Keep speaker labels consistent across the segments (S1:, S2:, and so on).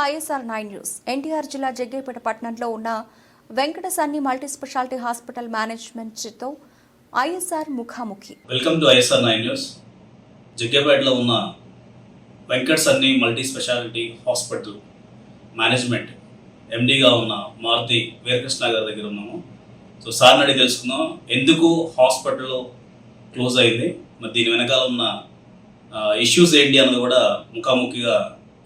S1: ISR 9 news. NTR జిల్లా జగ్గేపేట పట్టణంలో ఉన్న Venkata Sunny multi speciality hospital మేనేజ్మెంట్తో ఐఎస్ఆర్ ముఖాముఖి.
S2: Welcome to ISR 9 news. జగ్గేపేటలో ఉన్న Venkata Sunny multi speciality hospital management ఎండీగా ఉన్న మారుతి వీరకృష్ణ గారి దగ్గర ఉన్నాము. సో సార్ని అడిగి తెలుసుకుందాం ఎందుకు హాస్పిటల్ క్లోజ్ అయింది, మరి దీని వెనకాల ఉన్న ఇష్యూస్ ఏంటి అన్నది కూడా ముఖాముఖిగా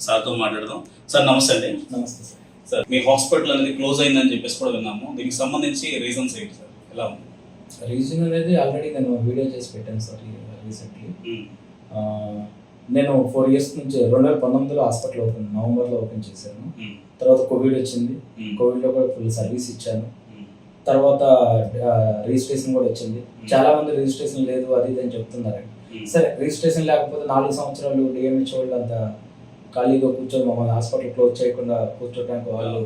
S2: సార్తో మాట్లాడదాం. సార్ నమస్తే అండి.
S3: నమస్తే సార్.
S2: సార్ మీ హాస్పిటల్ అనేది క్లోజ్ అయిందని చెప్పేసి కూడా విన్నాము. దీనికి సంబంధించి రీజన్స్ ఏంటి సార్, ఎలా ఉంది?
S3: రీజన్ అనేది ఆల్రెడీ నేను వీడియో చేసి పెట్టాను సార్ రీసెంట్లీ. నేను 4 years నుంచి 2019లో హాస్పిటల్ నవంబర్లో ఓపెన్ చేశాను. తర్వాత కోవిడ్ వచ్చింది. కోవిడ్లో కూడా ఫుల్ సర్వీస్ ఇచ్చాను. తర్వాత రిజిస్ట్రేషన్ కూడా వచ్చింది. చాలా మంది రిజిస్ట్రేషన్ లేదు అది ఇది అని చెప్తున్నారండి. సరే, రిజిస్ట్రేషన్ లేకపోతే 4 సంవత్సరాలు డిఎంహెచ్ వాళ్ళు అంతా ఖాళీగా కూర్చొని మమ్మల్ని హాస్పిటల్ క్లోజ్ చేయకుండా కూర్చోడానికి వాళ్ళు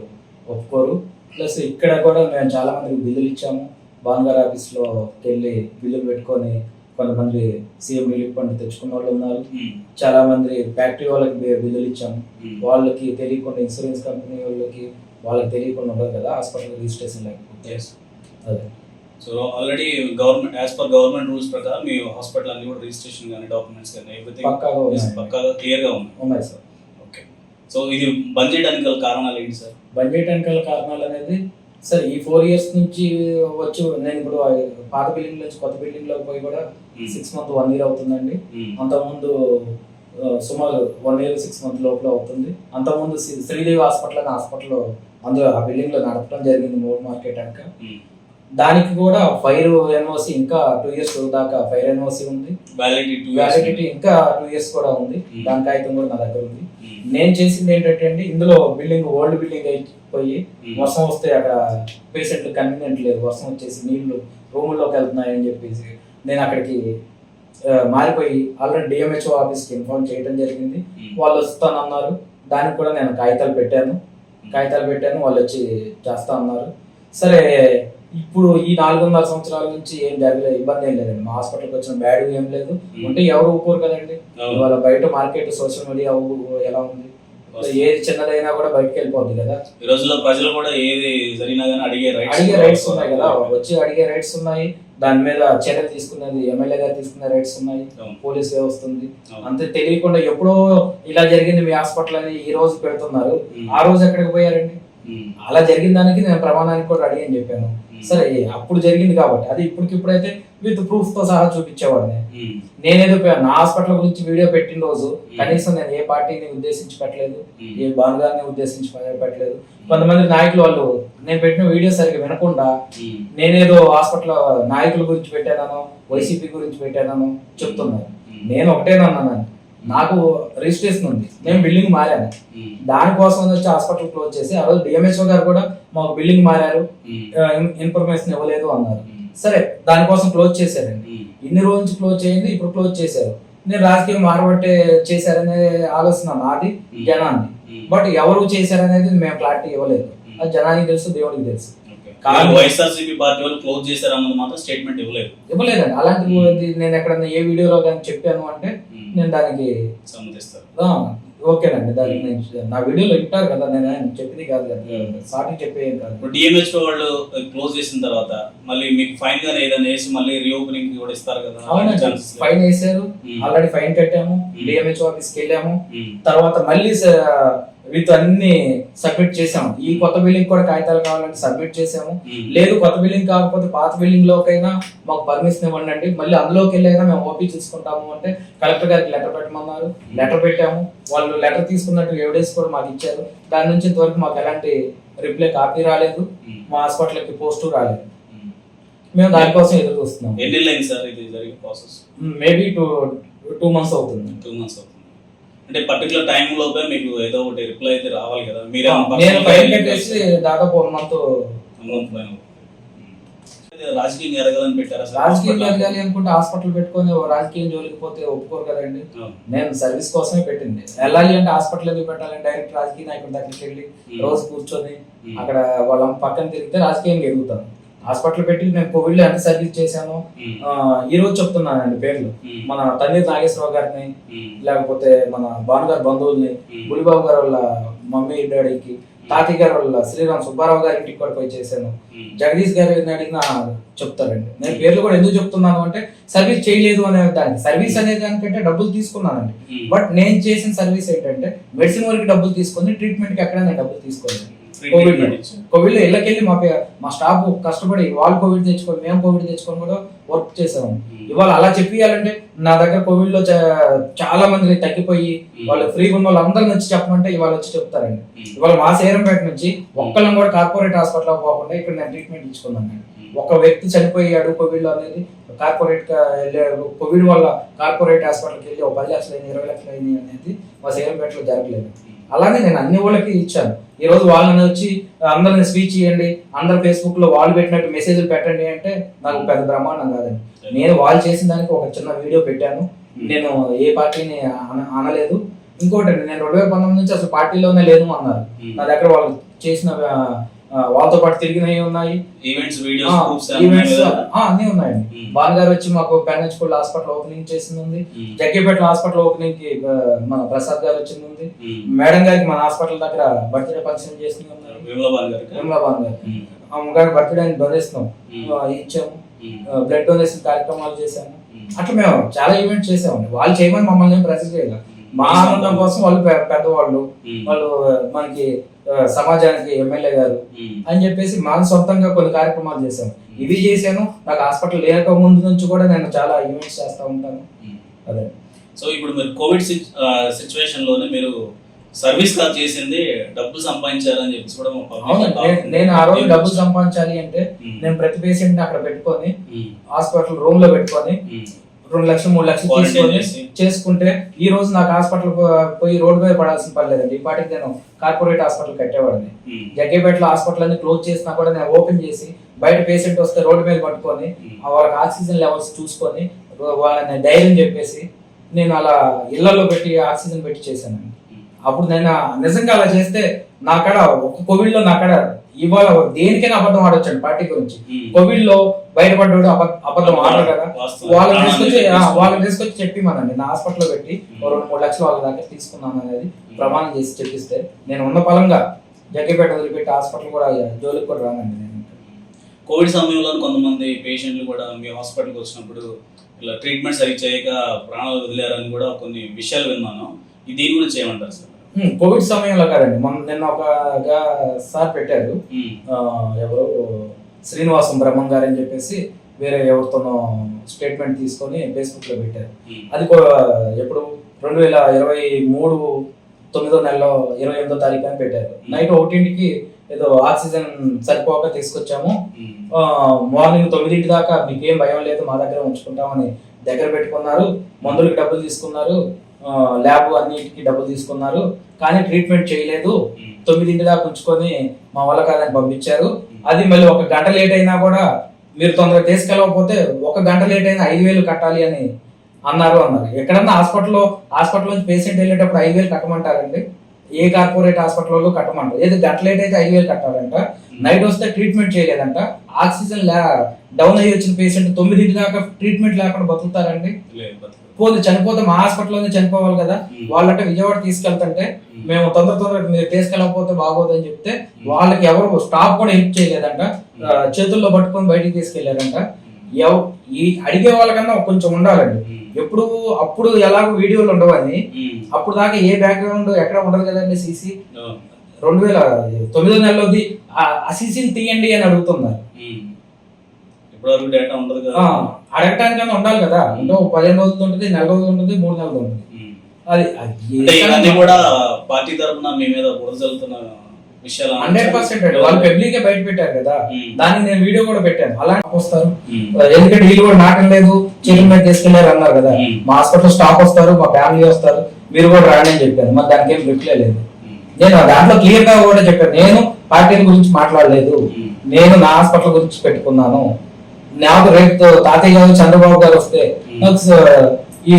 S3: ఒప్పుకోరు. ప్లస్ ఇక్కడ కూడా మేము చాలా మందికి బిల్లులు ఇచ్చాము. భాన్గార్ ఆఫీస్లో వెళ్ళి బిల్లులు పెట్టుకొని కొంతమంది సీఎం రిలీఫ్ ఫండ్ తెచ్చుకున్న వాళ్ళు ఉన్నారు. చాలా మంది ఫ్యాక్టరీ వాళ్ళకి బిల్లులు ఇచ్చాము. వాళ్ళకి తెలియకుండా, ఇన్సూరెన్స్ కంపెనీ వాళ్ళకి తెలియకుండా ఉండదు కదా హాస్పిటల్ రిజిస్ట్రేషన్ లేకపోతే. అదే
S2: so already government as per government rules ప్రకారం మీ హాస్పిటల్ అన్ని కూడా రిజిస్ట్రేషన్ కానీ డాక్యుమెంట్స్ కానీ ఎవ్రీథింగ్ పక్కాగా క్లియర్గా
S3: ఉన్నాయి సార్.
S2: ఓకే. సో ఇది బంద్ చేయడానికి గల కారణాలు ఏంటి సార్?
S3: బంద్ చేయడానికి గల కారణాలు అనేది సార్ ఈ 4 years నుంచి వచ్చి నేను ఇప్పుడు పాత బిల్డింగ్ నుంచి కొత్త బిల్డింగ్ లోకి పోయి కూడా 6 months 1 year అవుతుందండి. అంతకుముందు సుమారు 1 year 6 months లోపల అవుతుంది. అంతకుముందు శ్రీదేవి హాస్పిటల్ అనే హాస్పిటల్ అందులో ఆ బిల్డింగ్ లో నడపడం జరిగింది మూడు మార్కెట్ అంక. దానికి కూడా ఫైర్ ఎన్ఓసి ఇంకా 2 years దాకా ఫైర్ ఎన్ఓసి ఉంది. వ్యాలిడిటీ ఇంకా 2 years కూడా ఉంది. దాని కాగితం కూడా నా దగ్గర ఉంది. నేను చేసింది ఏంటంటే అండి, ఇందులో బిల్డింగ్ ఓల్డ్ బిల్డింగ్ అయిపోయి వర్షం వస్తే అక్కడ పేషెంట్లు కన్వీనియంట్ లేదు, వర్షం వచ్చేసి నీళ్లు రూముల్లోకి వెళ్తున్నాయని చెప్పేసి నేను అక్కడికి మారిపోయి ఆల్రెడీ డిఎంహెచ్ఓ ఆఫీస్కి ఇన్ఫార్మ్ చేయడం జరిగింది. వాళ్ళు వస్తానన్నారు. దానికి కూడా నేను కాగితాలు పెట్టాను. వాళ్ళు వచ్చి చేస్తా అన్నారు. సరే, ఇప్పుడు ఈ 4.5 సంవత్సరాల నుంచి ఏం జరగలేదు, ఇబ్బంది ఏం లేదండి. మా హాస్పిటల్కి వచ్చిన బ్యాడ్ ఏం లేదు. ఉంటే ఎవరు ఊరుకోరు కదండి. ఇవాళ బయట మార్కెట్ సోషల్ మీడియా ఎలా ఉంది, ఏది చిన్నదైనా కూడా బయటకు వెళ్ళిపోద్ది కదా.
S2: ఈ రోజుల్లో ప్రజలు కూడా ఏది జరిగినా కానీ అడిగే
S3: రైట్స్ ఉన్నాయి కదా, వచ్చి అడిగే రైట్స్ ఉన్నాయి. దాని మీద చర్యలు తీసుకున్నది ఎమ్మెల్యే గారు తీసుకున్న రైట్స్ ఉన్నాయి, పోలీస్ వ్యవస్థ ఉంది. అంతే తెలియకుండా ఎప్పుడో ఇలా జరిగింది మీ హాస్పిటల్ అని ఈ రోజు పెడుతున్నారు. ఆ రోజు ఎక్కడికి పోయారండి? అలా జరిగిన దానికి నేను ప్రమాణానికి కూడా రెడీ అని చెప్పాను. సరే, అప్పుడు జరిగింది కాబట్టి అది ఇప్పుడైతే విత్ ప్రూఫ్ తో సహా చూపించేవాడిని. నేనేదో నా హాస్పిటల్ గురించి వీడియో పెట్టిన రోజు కనీసం నేను ఏ పార్టీని ఉద్దేశించి పెట్టలేదు, ఏ భానుగారిని ఉద్దేశించి పెట్టలేదు. కొంతమంది నాయకులు వాళ్ళు నేను పెట్టిన వీడియో సరిగ్గా వినకుండా నేనేదో హాస్పిటల్ నాయకుల గురించి పెట్టానో వైసీపీ గురించి పెట్టానో చెప్తున్నారు. నేను ఒకటేనన్నాను, నాకు రిజిస్ట్రేషన్ ఉంది, నేను బిల్డింగ్ మారాను. దానికోసం వచ్చి హాస్పిటల్ క్లోజ్ చేసి ఆ రోజు డిఎంహెచ్ఓ గారు కూడా మాకు బిల్డింగ్ మారారు, ఇన్ఫర్మేషన్ ఇవ్వలేదు అన్నారు. సరే, దానికోసం క్లోజ్ చేశారండి. ఇన్ని రోజు నుంచి క్లోజ్ చేయండి, ఇప్పుడు క్లోజ్ చేశారు. నేను రాజకీయం మారబట్టే చేశారనే ఆలోచన నాది, జనాన్ని. బట్ ఎవరు చేశారనేది మేము క్లారిటీ ఇవ్వలేదు. అది జనానికి తెలుసు, దేవుడికి తెలుసు.
S2: వైఎస్ఆర్సీపీ పార్టీ వాళ్ళు క్లోజ్ చేశారన్నది మాత్రం స్టేట్మెంట్
S3: ఇవ్వలేదండి. అలాంటి నేను ఎక్కడన్నా ఏ వీడియోలో కానీ చెప్పాను అంటే నేను దానికి ఓకేనండి. దానికి నేను నా వీడియోలో వింటారు కదా, నేను చెప్పింది కాదు కదా, స్టార్టింగ్ చెప్పేది కాదు.
S2: డిఎంహెచ్ఓ వాళ్ళు క్లోజ్ చేసిన తర్వాత మళ్ళీ మీకు ఫైన్ గానీ ఏదైనా వేసి మళ్ళీ రీఓపెనింగ్ కూడా ఇస్తారు కదా?
S3: అవునండి, ఫైన్ వేసారు. ఆల్రెడీ ఫైన్ కట్టాము, డిఎంహెచ్ఓ ఆఫీస్కి వెళ్ళాము. తర్వాత మళ్ళీ వీటితో అన్ని సబ్మిట్ చేసాము. ఈ కొత్త బిల్డింగ్ కూడా కాగితాలు కావాలంటే సబ్మిట్ చేసాము. లేదు కొత్త బిల్డింగ్ కాకపోతే పాత బిల్డింగ్ లోకైనా మాకు పర్మిషన్ ఇవ్వండి అండి, మళ్ళీ అందులోకి వెళ్ళైనా మేము ఓపీ చూసుకుంటాము అంటే కలెక్టర్ గారికి లెటర్ పెట్టమన్నారు. లెటర్ పెట్టాము. వాళ్ళు లెటర్ తీసుకున్నట్టు ఎవిడెన్స్ కూడా మాకు ఇచ్చారు. దాని నుంచి ఇంతవరకు మాకు ఎలాంటి రిప్లై కాపీ రాలేదు, మా హాస్పిటల్కి పోస్టు రాలేదు. మేము దానికోసం ఎదురు చూస్తున్నాం. మేబీ 2 months అవుతుంది.
S2: 2 months అవుతుంది అంటే పర్టికులర్ టైం లోపే మీకు ఏదో ఒకటి రిప్లై అయితే రావాలి కదా.
S3: నేను ఫైన్ కట్టేసి దాదాపు 1 month
S2: రాజకీయం ఎరగాలని పెట్టారా?
S3: రాజకీయం ఎరగాలి అనుకుంటే హాస్పిటల్ పెట్టుకొని రాజకీయం జోలికి పోతే ఒప్పుకోరు కదండి. నేను సర్వీస్ కోసమే పెట్టింది. వెళ్ళాలి అంటే హాస్పిటల్ ఎందుకు పెట్టాలని డైరెక్ట్ రాజకీయ నాయకుడి దగ్గరికి వెళ్ళి రోజు కూర్చొని అక్కడ వాళ్ళ పక్కన తిరిగితే రాజకీయం ఎదుగుతాను. హాస్పిటల్ పెట్టి నేను కోవిడ్ లో ఎంత సర్వీస్ చేశాను ఈ రోజు చెప్తున్నానండి పేర్లు. మన తండ్రి నాగేశ్వరరావు గారిని, లేకపోతే మన భానుగారి బంధువుల్ని, బులిబాబు గారు వాళ్ళ మమ్మీ డాడీకి, తాతయ్య గారు వాళ్ళ శ్రీరామ్ సుబ్బారావు గారి ఇంటికి కూడా పోయి చేశాను. జగదీష్ గారిని అడిగినా చెప్తారండి. నేను పేర్లు కూడా ఎందుకు చెప్తున్నాను అంటే సర్వీస్ చేయలేదు అనే దానికి, సర్వీస్ అనే దానికంటే డబ్బులు తీసుకున్నానండి. బట్ నేను చేసిన సర్వీస్ ఏంటంటే మెడిసిన్ వరకు డబ్బులు తీసుకొని ట్రీట్మెంట్ కి ఎక్కడ నేను డబ్బులు తీసుకోలేదు. కోవిడ్ లో ఇళ్ళకెళ్ళి మా స్టాఫ్ కష్టపడి వాళ్ళు కోవిడ్ తెచ్చుకొని మేము కోవిడ్ తెచ్చుకొని కూడా వర్క్ చేసాము. ఇవాళ అలా చెప్పియాలంటే నా దగ్గర కోవిడ్ లో చాలా మంది తగ్గిపోయి వాళ్ళు ఫ్రీగా ఉన్న వాళ్ళు అందరిని వచ్చి చెప్పమంటే ఇవాళ వచ్చి చెప్తారండి. ఇవాళ మా సేరంపేట నుంచి ఒక్కళ్ళని కూడా కార్పొరేట్ హాస్పిటల్ పోకుండా ఇక్కడ నేను ట్రీట్మెంట్ ఇచ్చుకున్నాను. ఒక వ్యక్తి చనిపోయాడు కోవిడ్ లో అనేది కార్పొరేట్ గా వెళ్ళాడు, కోవిడ్ వల్ల కార్పొరేట్ హాస్పిటల్కి వెళ్ళి 10 లక్షలు అయింది 20 లక్షలు అయింది అనేది మా సేరంపేటలో జరగలేదు. అలాగే నేను అన్ని వాళ్ళకి ఇచ్చాను. ఈ రోజు వాళ్ళని వచ్చి అందరిని స్పీచ్ చేయండి, అందరు ఫేస్బుక్ లో వాళ్ళు పెట్టినట్టు మెసేజ్లు పెట్టండి అంటే నాకు పెద్ద బ్రహ్మాండం కాదండి. నేను వాళ్ళు చేసిన దానికి ఒక చిన్న వీడియో పెట్టాను. నేను ఏ పార్టీని అనలేదు. ఇంకోటి నేను 2019 నుంచి అసలు పార్టీలోనే లేదు అన్నారు. నా దగ్గర వాళ్ళు చేసిన వాళ్ళతో పాటు తిరిగినవి ఉన్నాయి, ఈవెంట్స్ అన్ని ఉన్నాయండి. బాల్ గారు వచ్చి మాకు పెన్ స్కూల్ హాస్పిటల్ ఓపెనింగ్ చేసింది ఉంది, జగ్గేపేట హాస్పిటల్ ఓపెనింగ్ కి మన ప్రసాద్ గారు వచ్చింది ఉంది, మేడం గారికి మన హాస్పిటల్ దగ్గర బర్త్డే ఫంక్షన్ చేసింది ఉంది, విమలాబాన్ గారు అమ్మగారి బర్త్డే అని డొనేషన్ ఇచ్చాము, బ్లడ్ డొనేషన్ కార్యక్రమాలు చేశాము. అట్లా మేము చాలా ఈవెంట్స్ చేసామండి. వాళ్ళు చేయమని మమ్మల్ని ప్రెజర్ చేయాలి. మా ఆనందం కోసం వాళ్ళు పెద్దవాళ్ళు, వాళ్ళు మనకి సమాజానికి ఎమ్మెల్యే గారు అని చెప్పేసి మన సొంతంగా కొన్ని కార్యక్రమాలు చేశాను. ఇవి చేశాను. నాకు హాస్పిటల్ లేక ముందు నుంచి కూడా నేను చాలా ఈవెంట్స్ చేస్తూ ఉంటాను. అదే.
S2: సో ఇప్పుడు మీరు కోవిడ్ సిచ్యువేషన్ లోనే మీరు సర్వీస్ లా చేసింది డబ్బులు సంపాదించాలని చెప్పేసి కూడా
S3: నేను ఆ రోజు డబ్బులు సంపాదించాలి అంటే నేను ప్రతి పేషెంట్ అక్కడ పెట్టుకొని హాస్పిటల్ రూమ్ లో పెట్టుకొని 2 లక్షలు 3 లక్షలు తీసుకొని చేసుకుంటే ఈ రోజు నాకు హాస్పిటల్ పోయి రోడ్డు మీద పడాల్సిన పర్లేదండి. ఈ పాటికి నేను కార్పొరేట్ హాస్పిటల్ కట్టేవాడిని. జగ్గేపేటలో హాస్పిటల్ అన్ని క్లోజ్ చేసినా కూడా నేను ఓపెన్ చేసి బయట పేషెంట్ వస్తే రోడ్డు మీద పట్టుకొని వాళ్ళకి ఆక్సిజన్ లెవెల్స్ చూసుకొని వాళ్ళని ధైర్యం చెప్పేసి నేను అలా ఇళ్లలో పెట్టి ఆక్సిజన్ పెట్టి చేశానండి. అప్పుడు నేను నిజంగా అలా చేస్తే నాకడ ఒక కోవిడ్ లో నాకడ ఇవాళ దేనికైనా అబద్ధం ఆడొచ్చండి. పార్టీ గురించి కోవిడ్ లో బయటపడ్డాడు అబద్ధం ఆడరు కదా, వాళ్ళని తీసుకొచ్చి చెప్పిమనండి. నా హాస్పిటల్లో పెట్టి 2-3 లక్షలు వాళ్ళ దగ్గర తీసుకున్నాను అనేది ప్రమాణం చేసి చెప్పిస్తే నేను ఉన్న పలంగా జగ్గేపేట వదిలిపెట్టి హాస్పిటల్ కూడా జోలికి కూడా రానండి. నేను
S2: కోవిడ్ సమయంలో కొంతమంది పేషెంట్లు కూడా మీ హాస్పిటల్కి వచ్చినప్పుడు ఇలా ట్రీట్మెంట్ సరిగ్గా చేయక ప్రాణాలు వదిలేరని కూడా కొన్ని విషయాలు విన్నాను. దీని గురించి ఏమంటారు సార్?
S3: కోవిడ్ సమయంలో కాదండి, నిన్న ఒక సార్ పెట్టారు, ఎవరు శ్రీనివాసం బ్రహ్మం గారు అని చెప్పేసి వేరే ఎవరితోనో స్టేట్మెంట్ తీసుకొని ఫేస్బుక్ లో పెట్టారు. అది ఎప్పుడు 2023 9వ నెలలో 28వ తారీఖు అని పెట్టారు. నైట్ 1కి ఏదో ఆక్సిజన్ సరిపోక తీసుకొచ్చాము, మార్నింగ్ 9 దాకా మీకేం భయం లేదు మా దగ్గర ఉంచుకుంటామని దగ్గర పెట్టుకున్నారు, మందులకి డబ్బులు తీసుకున్నారు, ల్యాబ్ అన్నిటికీ డబ్బులు తీసుకున్నారు, కానీ ట్రీట్మెంట్ చేయలేదు. 9 దాకా ఉంచుకొని మా వల్ల కాదని పంపించారు. అది మళ్ళీ 1 గంట లేట్ అయినా కూడా మీరు తొందరగా తీసుకెళ్ళకపోతే 1 గంట లేట్ అయినా 5,000 కట్టాలి అని అన్నారు. ఎక్కడన్నా హాస్పిటల్ నుంచి పేషెంట్ వెళ్ళేటప్పుడు 5,000 కట్టమంటారండి? ఏ కార్పొరేట్ హాస్పిటల్లో కట్టమంటారు? ఏదో గంట లేట్ అయితే 5,000 కట్టాలంట. నైట్ వస్తే ట్రీట్మెంట్ చేయలేదంట. ఆక్సిజన్ డౌన్ అయ్యి వచ్చిన పేషెంట్ 9 దాకా ట్రీట్మెంట్ లేకుండా బతుకుతారండి? పోతే చనిపోతే మా హాస్పిటల్లోనే చనిపోవాలి కదా. వాళ్ళంటే విజయవాడ తీసుకెళ్తుంటే మేము తొందరగా మీరు తీసుకెళ్ళకపోతే బాగోదని చెప్తే వాళ్ళకి ఎవరు స్టాఫ్ కూడా హెల్ప్ చేయలేదంట, చేతుల్లో పట్టుకొని బయటికి తీసుకెళ్లారంట. ఈ అడిగే వాళ్ళకన్నా కొంచెం ఉండాలండి. అప్పుడు ఎలాగో వీడియోలు ఉండవని, అప్పుడు దాకా ఏ బ్యాక్గ్రౌండ్ ఎక్కడ ఉండదు కదండి. సీసీ 2009వ నెలలోది ఆ సీసీని తీయండి అని అడుగుతున్నారు. అడగటానికన్నా ఉండాలి కదా. అంటే 15 రోజులు ఉంటుంది, 4 రోజులు ఉంటుంది, 3 నెలలు ఉంటుంది.
S2: అది కూడా పార్టీ తరఫున మీ మీద బురదలుతున్న విషయాలు
S3: 100% వాళ్ళు పబ్లిక్ గా బయట పెట్టారు కదా. దాన్ని నేను వీడియో కూడా పెట్టాను. అలా వస్తారు, ఎందుకంటే వీళ్ళు కూడా నాటం లేదు, చేతుల మీద తీసుకెళ్లారు అన్నారు కదా. మా హాస్పిటల్ స్టాఫ్ వస్తారు, మా ఫ్యామిలీ వస్తారు, మీరు కూడా రాండి అని చెప్పాను. మరి దానికి ఏం రిప్లై లేదు. నేను దాంట్లో క్లియర్ గా కూడా చెప్పాను, నేను పార్టీల గురించి మాట్లాడలేదు, నేను నా హాస్పిటల్ గురించి పెట్టుకున్నాను. నాకు రేపు తాతయ్య గారు చంద్రబాబు గారు వస్తే నాకు ఈ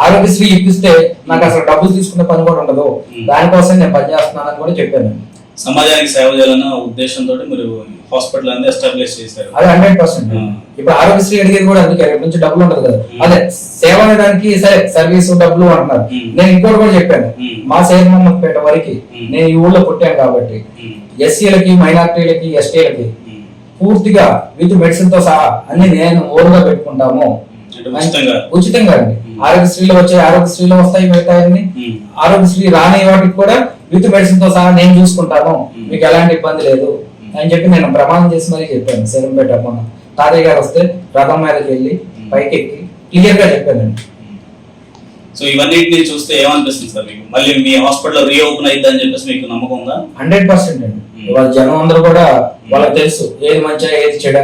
S3: ఆరోగ్యశ్రీ ఇప్పిస్తే నాకు అసలు డబ్బులు తీసుకునే పని కూడా ఉండదు, దానికోసం నేను పనిచేస్తున్నానని కూడా చెప్పాను.
S2: సమాజానికి సేవ చేయాలన్న ఉద్దేశంతో మీరు హాస్పిటల్ అనేది ఎస్టాబ్లిష్ చేశారు.
S3: అది 100%. ఇప్పుడు ఆరోగ్యశ్రీ అడిగేది కూడా అందుకే, రేపు నుంచి డబ్బులు ఉండదు కదా. అదే సేవ అనేదానికి సరే సర్వీస్ డబ్బులు అంటున్నారు. నేను ఇంకోటి కూడా చెప్పాను, మా సేర్మమ్మపేట వరకు నేను ఈ ఊళ్ళో పుట్టాను కాబట్టి ఎస్సీలకి, మైనార్టీలకి, ఎస్టీలకి పూర్తిగా విత్ మెడిసిన్ తో సహా అన్ని నేను ఓరుగా పెట్టుకుంటాము ఉచితంగా అండి. ఆరోగ్యశ్రీలో వస్తాయి మిగతాయన్ని. ఆరోగ్యశ్రీ రాని వాటికి కూడా విత్ మెడిసిన్ తో సహా నేను చూసుకుంటాను, మీకు ఎలాంటి ఇబ్బంది లేదు అని చెప్పి నేను ప్రమాణం చేసి మరీ చెప్పాను. సేరంపేట మొన్న తాతయ్య గారు వస్తే రథం మీదకి వెళ్ళి పైకి ఎక్కి క్లియర్ గా చెప్పానండి.
S2: సో ఇవన్నిటిని చూస్తే ఏమనిపిస్తుంది సార్ మీకు? మళ్ళీ మీ హాస్పిటల్ రీఓపెన్ అయ్యింది అని చెప్పేసి మీకు నమ్మకం ఉందా?
S3: 100% అండి. వాళ్ళ జనం అందరూ కూడా వాళ్ళకి తెలుసు ఏది మంచిగా ఏది చెడ,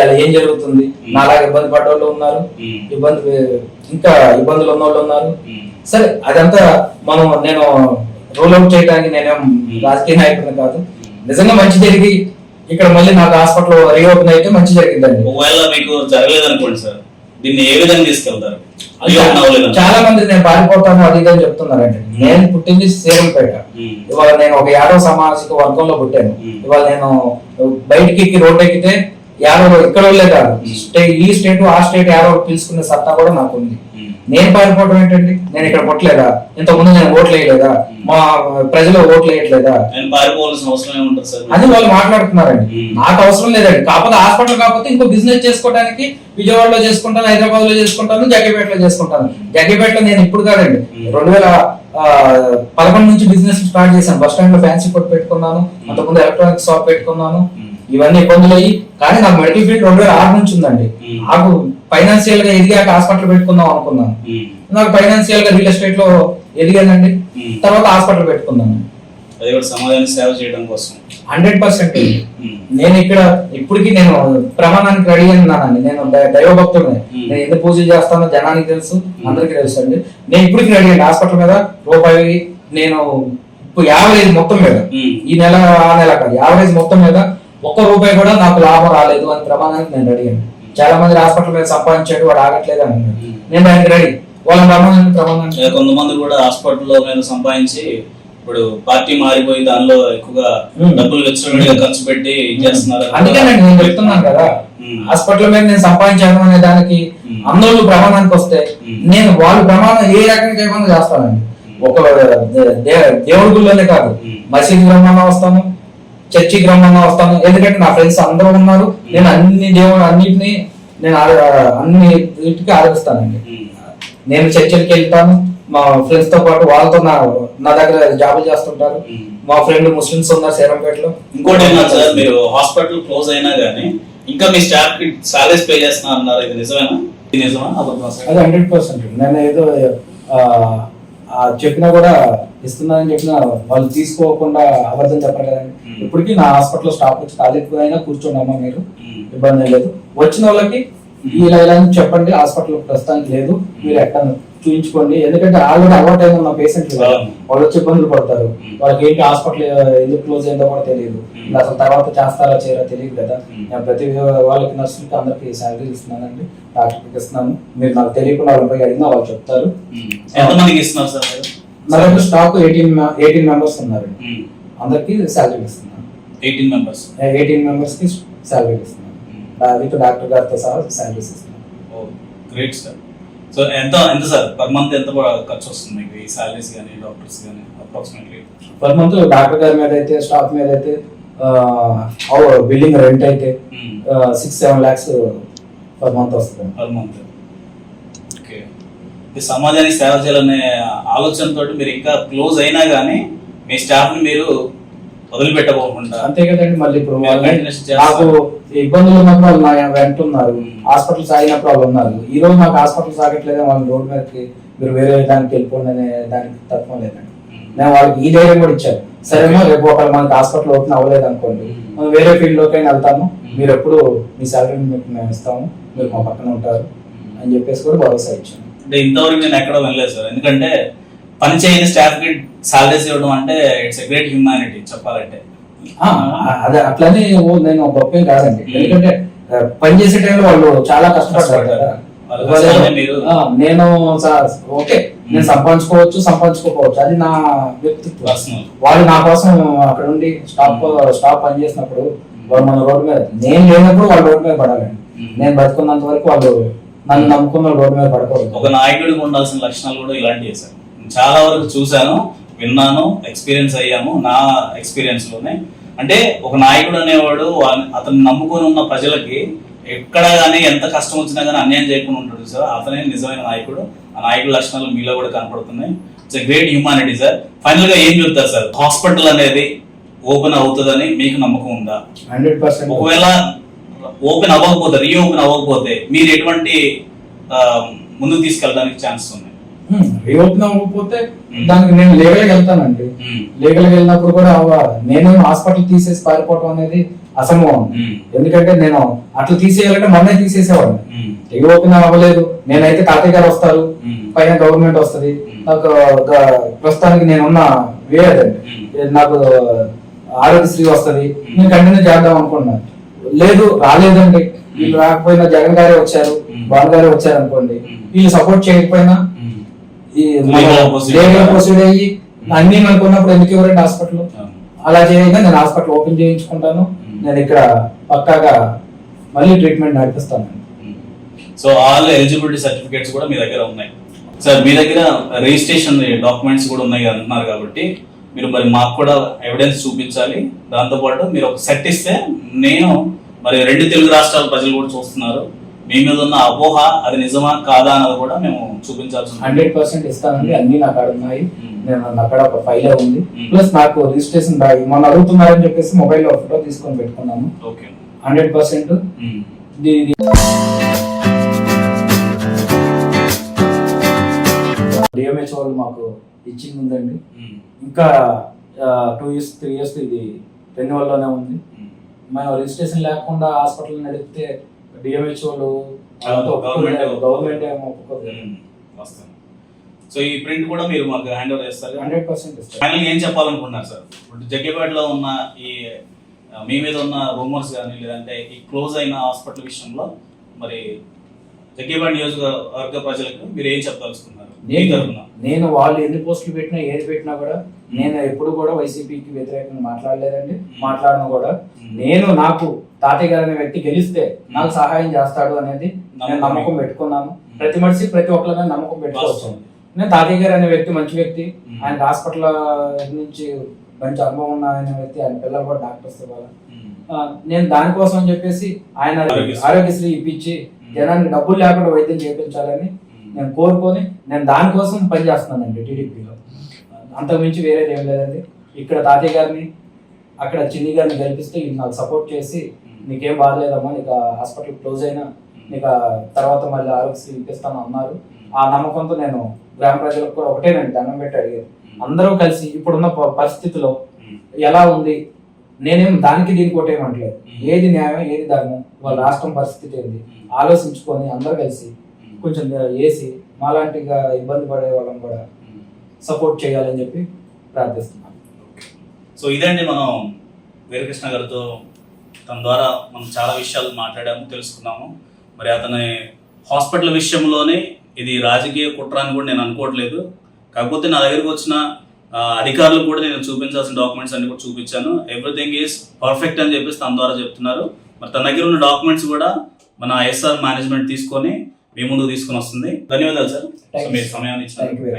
S3: అలా ఏం జరుగుతుంది. నాలాగా ఇబ్బంది పడ్డ వాళ్ళు ఉన్నారు, ఇంకా ఇబ్బందులు ఉన్న వాళ్ళు ఉన్నారు. సరే అదంతా నేను రూల్ అవుట్ చేయడానికి నేనేం రాజకీయ నాయకుడిని కాదు. నిజంగా మంచి జరిగి ఇక్కడ మళ్ళీ నాకు హాస్పిటల్ రీఓపెన్ అయితే మంచి జరిగిందండి.
S2: ఒకవేళ మీకు జరగలేదు అనుకోండి సార్, దీన్ని ఏ విధంగా తీసుకెళ్తారు?
S3: చాలా మంది నేను పారిపోతాను అది ఇదని చెప్తున్నారండి. నేను పుట్టింది సేరంపేట. ఇవాళ నేను ఒక యాదవ సామాజిక వర్గంలో పుట్టాను. ఇవాళ నేను బయటికి ఎక్కి రోడ్డు ఎక్కితే యాదవ్ ఇక్కడ వాళ్ళే కాదు, ఈ స్టేట్ ఆ స్టేట్ యాదవ్ పిలుచుకునే సత్తా కూడా నాకు ఉంది. నేను పారిపోవడం ఏంటండి? నేను ఇక్కడ పుట్టలేదా? ఇంతకుముందు నేను ఓట్లు వేయలేదా? మా ప్రజలు ఓట్లు వేయట్లేదా? అది వాళ్ళు మాట్లాడుతున్నారండి. నాకు అవసరం లేదండి. కాకపోతే హాస్పిటల్ కాకపోతే ఇంకో బిజినెస్ చేసుకోవడానికి విజయవాడలో చేసుకుంటాను, హైదరాబాద్ లో చేసుకుంటాను, జగ్గేపేటలో చేసుకుంటాను. జగ్గేపేటలో నేను ఇప్పుడు కాదండి, 2011 నుంచి బిజినెస్ స్టార్ట్ చేశాను. బస్ స్టాండ్ లో ఫ్యాన్సీ కొట్టు పెట్టుకున్నాను, అంతకుముందు ఎలక్ట్రానిక్ షాప్ పెట్టుకున్నాను. ఇవన్నీ ఇబ్బందులు అయ్యి, కానీ నాకు మెడికల్ ఫీల్డ్ 2006 నుంచి ఉందండి. నాకు ఫైనాన్షియల్ గా ఎదిగాక హాస్పిటల్ పెట్టుకుందాం అనుకున్నాను. నాకు ఫైనాన్షియల్ గా రియల్ ఎస్టేట్ లో ఎదిగానండి. తర్వాత హాస్పిటల్ పెట్టుకున్నాను.
S2: సమాజానికి సేవ చేయడం కోసం
S3: 100%. నేను ఇక్కడ ఇప్పటికీ నేను ప్రమాణానికి రెడీ అన్నానండి. నేను దైవభక్తుడిని. నేను ఎందుకు పూజలు చేస్తానో జనానికి తెలుసు, అందరికీ తెలుసు అండి. నేను ఇప్పటికి రెడీ అండి. హాస్పిటల్ మీద రూపాయి నేను ఇప్పుడు యావరేజ్ మొత్తం మీద, ఈ నెల ఆ నెల కాదు, యావరేజ్ మొత్తం మీద ₹1 కూడా నాకు లాభం రాలేదు అని ప్రమాణానికి నేను రెడీ అండి. చాలా మంది హాస్పిటల్ మీద సంపాదించాడు, వాడు ఆగట్లేదు అని నేను దానికి రెడీ. వాళ్ళ ప్రమాణం
S2: కొంతమంది కూడా హాస్పిటల్ మీద సంపాదించి ఇప్పుడు పార్టీ మారిపోయి దానిలో ఎక్కువగా డబ్బులు విచ్చలవిడిగా ఖర్చు పెట్టి చేస్తున్నారు.
S3: అందుకేనండి నేను చెప్తున్నాను కదా, హాస్పిటల్ మీద నేను సంపాదించాను అనే దానికి అందరూ ప్రమాణానికి వస్తే నేను వాళ్ళు ప్రమాణం ఏ రకంగా ఏమన్నా చేస్తానండి. ఒక దేవుడి గుళ్ళనే కాదు, మసీద్ బ్రహ్మాండం వస్తాను, చర్చి గ్రామంలో వస్తాను. ఎందుకంటే నా ఫ్రెండ్స్ అందరూ ఉన్నారు. నేను అన్నిటిని నేను అన్ని వీటికి ఆలోచిస్తానండి. నేను చర్చిలకి వెళ్తాను, మా ఫ్రెండ్స్ తో పాటు వాళ్ళతో నా దగ్గర జాబులు చేస్తుంటారు. మా ఫ్రెండ్ ముస్లిమ్స్ ఉన్నారు సేరంపేటలో.
S2: ఇంకోటి ఏమన్నా సార్, మీరు హాస్పిటల్ క్లోజ్ అయినా గానీ ఇంకా మీ స్టాఫ్ కి సాలరీస్ పే చేస్తున్నారు అన్నారు, ఇది నిజమేనా? ఇది నిజమా?
S3: అది 100%. నేను ఏదో చెప్పినా కూడా ఇస్తున్నానని చెప్పినా వాళ్ళు తీసుకోకుండా అబద్ధం చెప్పరు కదండి. ఇప్పటికీ నా హాస్పిటల్ స్టాఫ్ వచ్చి ఖాళీ అయినా కూర్చోండమ్మా, మీరు ఇబ్బంది లేదు. వచ్చిన వాళ్ళకి ఇలా ఇలా చెప్పండి, హాస్పిటల్ ప్రస్తుతానికి లేదు, మీరు ఎక్కడ చూపించుకోండి. ఎందుకంటే ఆల్రెడీ అలవాటు అయిన ఉన్న పేషెంట్లు వాళ్ళు వచ్చి ఇబ్బందులు పడతారు. వాళ్ళకి ఏంటి హాస్పిటల్ ఎందుకు క్లోజ్ అయిందో కూడా తెలియదు, అసలు తర్వాత చేస్తారా చేయరా తెలియదు కదా. నేను ప్రతి వాళ్ళకి నర్సులకి అందరికి శాలరీ ఇస్తున్నానండి, డాక్టర్కి ఇస్తున్నాను. మీరు నాకు తెలియకుండా వాళ్ళ పోయి అడిగినా వాళ్ళు చెప్తారు. నా దగ్గర స్టాక్ 18 మెంబర్స్ ఉన్నారు. అందరికి శాలరీ ఇస్తున్నాను. 18 మెంబర్స్ కి శాలరీ ఇస్తున్నాను. విత్ డాక్టర్ గారితో సహా శాలరీస్ ఇస్తున్నాను.
S2: Great sir. సో ఎంత సార్ పర్ మంత్ ఎంత ఖర్చు వస్తుంది మీకు ఈ సాలరీస్ కానీ డాక్టర్స్ కానీ అప్రాక్సిమేట్లీ?
S3: పర్ మంత్ డాక్టర్ గారి మీద అయితే, స్టాఫ్ మీద అయితే, బిల్డింగ్ రెంట్ అయితే 6-7 lakhs పర్ మంత్ వస్తుంది.
S2: Per month. ఓకే. సమాజానికి సేవ చేయాలనే ఆలోచనతో మీరు ఇంకా క్లోజ్ అయినా కానీ మీ స్టాఫ్ ని మీరు వదిలిపెట్టబోకుండా.
S3: అంతే కదండి. మళ్ళీ ఇప్పుడు నాకు ఇబ్బందులు ఉన్నప్పుడు వాళ్ళు నా వెంట ఉన్నారు, హాస్పిటల్ సాగినప్పుడు వాళ్ళు ఉన్నారు. ఈ రోజు నాకు హాస్పిటల్ సాగట్లేదు, వాళ్ళు రోడ్ మీదకి మీరు వేరే దానికి వెళ్ళిపోండి అనే దానికి తత్వం లేదండి. నేను వాళ్ళకి ఈ ధైర్యం కూడా ఇచ్చాను. సరేమో రేపు ఒకవేళ మనకి హాస్పిటల్ ఓపెన్ అవ్వలేదు అనుకోండి, మనం వేరే ఫీల్డ్ లోకైనా వెళ్తాము, మీరు ఎప్పుడు మీ శాలరీని మీకు మేము ఇస్తాము, మీరు మా పక్కన ఉంటారు అని చెప్పేసి కూడా భరోసా ఇచ్చాను.
S2: అంటే ఇంతవరకు నేను ఎక్కడ వెళ్ళలేదు సార్. ఎందుకంటే పని చేయని స్టాఫ్ కి సాలరీస్ ఇవ్వడం అంటే ఇట్స్ ఎ గ్రేట్ హ్యూమానిటీ చెప్పాలంటే.
S3: అదే అట్లనే నేను గొప్ప కాదండి. ఎందుకంటే పని చేసే టైంలో వాళ్ళు చాలా కష్టపడతారు కదా. నేను ఓకే నేను సంపాదించుకోవచ్చు, సంపాదించుకోకపోవచ్చు, అది నా వ్యక్తిత్వం.
S2: పర్సనల్.
S3: వాళ్ళు నా కోసం అక్కడ ఉండి స్టాప్ పని చేసినప్పుడు వాళ్ళు మన రోడ్డు మీద, నేను లేనప్పుడు వాళ్ళు రోడ్డు మీద పడాలండి. నేను బతుకున్నంత వరకు వాళ్ళు నన్ను నమ్ముకున్న రోడ్డు మీద పడకూడదు.
S2: ఒక నాయకుడికి ఉండాల్సిన లక్షణాలు కూడా ఇలాంటివి సార్. చాలా వరకు చూశాను, విన్నాను, ఎక్స్పీరియన్స్ అయ్యాము. నా ఎక్స్పీరియన్స్ లోనే అంటే ఒక నాయకుడు అనేవాడు అతను నమ్ముకొని ఉన్న ప్రజలకి ఎక్కడ కానీ ఎంత కష్టం వచ్చినా కానీ అన్యాయం చేయకుండా ఉంటాడు సార్. అతనే నిజమైన నాయకుడు. ఆ నాయకుడి లక్షణాలు మీలో కూడా కనపడుతున్నాయి. It's great humanity sir. Final గా ఏం చెప్తారు సార్? హాస్పిటల్ అనేది ఓపెన్ అవుతుందని మీకు నమ్మకం ఉందా?
S3: 100%.
S2: ఒకవేళ ఓపెన్ అవ్వకపోతే, రీఓపెన్ అవ్వకపోతే మీరు ఎటువంటి ముందుకు తీసుకెళ్ళడానికి ఛాన్స్ ఉన్నాయి?
S3: రీఓపెన్ అవ్వకపోతే దానికి నేను లీగల్గా వెళ్తానండి. లీగల్గా వెళ్ళినప్పుడు కూడా నేనేం హాస్పిటల్ తీసేసి పారిపోవటం అనేది అసంభవం. ఎందుకంటే నేను అట్లా తీసేయాలంటే మొన్నే తీసేసేవాడిని. రీఓపెన్ అవ్వలేదు, నేనైతే తాతయ్య గారు వస్తారు, పైన గవర్నమెంట్ వస్తుంది. నాకు ప్రస్తుతానికి నేనున్న వేయదండి, నాకు ఆరోగ్యశ్రీ వస్తుంది, నేను కంటిన్యూ చేద్దాం అనుకున్నాను. లేదు, రాలేదండి, వీళ్ళు రాకపోయినా జగన్ గారే వచ్చారు, బాబు గారే వచ్చారు అనుకోండి, వీళ్ళు సపోర్ట్ చేయకపోయినా ఈ ప్రొసీడ్ అయ్యి అన్ని అనుకున్నప్పుడు ఎందుకు ఎవరండి హాస్పిటల్? అలా చేయగా నేను హాస్పిటల్ ఓపెన్ చేయించుకుంటాను. నేను ఇక్కడ పక్కాగా మళ్ళీ ట్రీట్మెంట్ నడిపిస్తాను.
S2: సో ఆల్ ఎలిజిబిలిటీ సర్టిఫికేట్స్ కూడా మీ దగ్గర ఉన్నాయి సార్. మీ దగ్గర రిజిస్ట్రేషన్ డాక్యుమెంట్స్ కూడా ఉన్నాయి అంటున్నారు కాబట్టి మీరు మరి మాకు కూడా ఎవిడెన్స్ చూపించాలి. దాంతోపాటు మీరు ఒక సెట్ ఇస్తే నేను మరి 2 తెలుగు రాష్ట్రాల ప్రజలు కూడా చూస్తున్నారు. మీ మీద ఉన్న అపోహ అది నిజమా కాదా అన్నది కూడా మేము చూపించాల్సి
S3: 100% ఇస్తానండి. అన్ని నా కాడ ఉన్నాయి. నేను నా కాడ ఒక ఫైల్ ఉంది. ప్లస్ నాకు రిజిస్ట్రేషన్ మొన్న అడుగుతున్నారని చెప్పేసి మొబైల్ లో ఫోటో తీసుకొని పెట్టుకున్నాను. 100%. డిఎంహెచ్ వాళ్ళు మాకు ఇచ్చింది ఉందండి. ఇంకా 2 years 3 years ఇది రెన్యువల్ లోనే ఉంది. మేము రిజిస్ట్రేషన్ లేకుండా హాస్పిటల్ నడిపితే డిఎంహెచ్ వాళ్ళు గవర్నమెంట్
S2: సో ఈ ప్రింట్ కూడా మీరు మాకు హ్యాండ్ ఓవర్ చేస్తారు.
S3: 100% ఇస్తారు.
S2: ఫైనల్ ఏం చెప్పాలనుకుంటున్నారు సార్? ఇప్పుడు జగ్గేపేటలో ఉన్న ఈ మీ మీద ఉన్న రూమర్స్ కానీ లేదంటే ఈ క్లోజ్ అయిన హాస్పిటల్ విషయంలో మరి జగ్గేపేట నియోజకవర్గ ప్రజలకు మీరు ఏం చెప్పదలుచుకున్నారు?
S3: నేను వాళ్ళు ఎన్ని పోస్టులు పెట్టినా ఏది పెట్టినా కూడా నేను ఎప్పుడు కూడా వైసీపీకి వ్యతిరేకంగా మాట్లాడలేదండి, మాట్లాడను కూడా. నేను నాకు తాతయ్య గారు అనే వ్యక్తి గెలిస్తే నాకు సహాయం చేస్తాడు అనేది నేను నమ్మకం పెట్టుకున్నాను. ప్రతి మనిషి ప్రతి ఒక్కరి మీద నమ్మకం పెట్టుకోవచ్చు. నేను తాతయ్య గారు అనే వ్యక్తి మంచి వ్యక్తి, ఆయన హాస్పిటల్ నుంచి మంచి అనుభవం ఉన్న ఆయన వ్యక్తి, ఆయన పిల్లలు కూడా డాక్టర్స్ ఇవ్వాలి. నేను దానికోసం అని చెప్పేసి ఆయన ఆరోగ్యశ్రీ ఇప్పించి జనానికి డబ్బులు లేకుండా వైద్యం చేయించాలని నేను కోరుకొని నేను దానికోసం పనిచేస్తున్నానండి టీడీపీలో. అంతకుమించి వేరేది ఏం లేదండి. ఇక్కడ తాతయ్య గారిని అక్కడ చిన్ని గారిని గెలిపిస్తే నాకు సపోర్ట్ చేసి నీకేం బాధలేదమ్మా, నీకు హాస్పిటల్ క్లోజ్ అయినా నీకు తర్వాత మళ్ళీ ఆరోగ్యశ్రీ ఇప్పిస్తాను అన్నారు. ఆ నమ్మకంతో నేను గ్రామ ప్రజలకు కూడా ఒకటేనండి దండం పెట్టి అడిగాను. అందరూ కలిసి ఇప్పుడున్న పరిస్థితిలో ఎలా ఉంది, నేనేం దానికి దీనికి ఒకటేమంటలేదు, ఏది న్యాయం ఏది ధర్మం, వాళ్ళ రాష్ట్రం పరిస్థితి ఏంది ఆలోచించుకొని అందరూ కలిసి కొంచెం వేసి మాలాంటిగా ఇబ్బంది పడే వాళ్ళని కూడా సపోర్ట్ చేయాలని చెప్పి ప్రార్థిస్తున్నాను.
S2: సో ఇదండి మనం వీరకృష్ణ గారితో తన ద్వారా మనం చాలా విషయాలు మాట్లాడాము, తెలుసుకున్నాము. మరి అతని హాస్పిటల్ విషయంలోనే ఇది రాజకీయ కుట్ర అని కూడా నేను అనుకోవట్లేదు. కాకపోతే నా దగ్గరకు వచ్చిన అధికారులు కూడా నేను చూపించాల్సిన డాక్యుమెంట్స్ అన్ని కూడా చూపించాను. ఎవ్రీథింగ్ ఈజ్ పర్ఫెక్ట్ అని చెప్పేసి తన ద్వారా చెప్తున్నారు. మరి తన దగ్గర ఉన్న డాక్యుమెంట్స్ కూడా మన ఐఎస్ఆర్ మేనేజ్మెంట్ తీసుకొని మీ ముందుకు తీసుకొని వస్తుంది. ధన్యవాదాలు సార్, మీరు సమయాన్ని ఇచ్చారు.